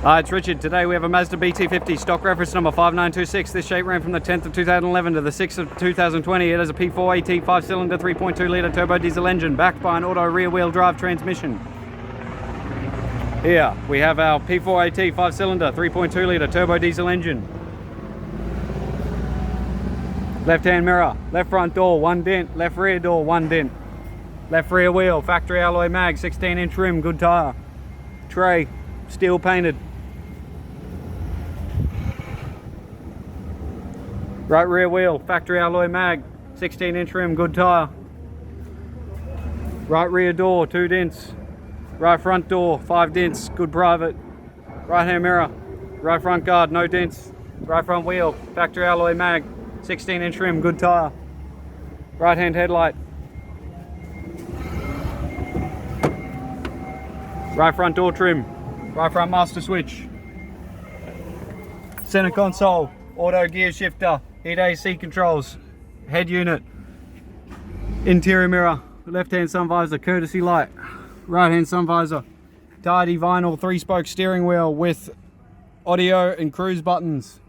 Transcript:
Hi, it's Richard. Today we have a Mazda BT-50, stock reference number 5926. This shape ran from the 10th of 2011 to the 6th of 2020. It has a P4AT 5-cylinder 3.2 litre turbo diesel engine backed by an auto rear-wheel drive transmission. Here we have our P4AT 5-cylinder 3.2 litre turbo diesel engine. Left hand mirror, left front door 1 dent, left rear door 1 dent. Left rear wheel, factory alloy mag, 16-inch rim, good tyre. Tray, steel painted. Right rear wheel, factory alloy mag, 16-inch rim, good tyre. Right rear door, 2 dents. Right front door, 5 dents, good private. Right hand mirror, right front guard, no dents. Right front wheel, factory alloy mag, 16-inch rim, good tyre. Right hand headlight. Right front door trim. Right front master switch. Center console, auto gear shifter, heat AC controls, head unit, interior mirror, left hand sun visor, courtesy light, right hand sun visor, tidy vinyl 3-spoke steering wheel with audio and cruise buttons.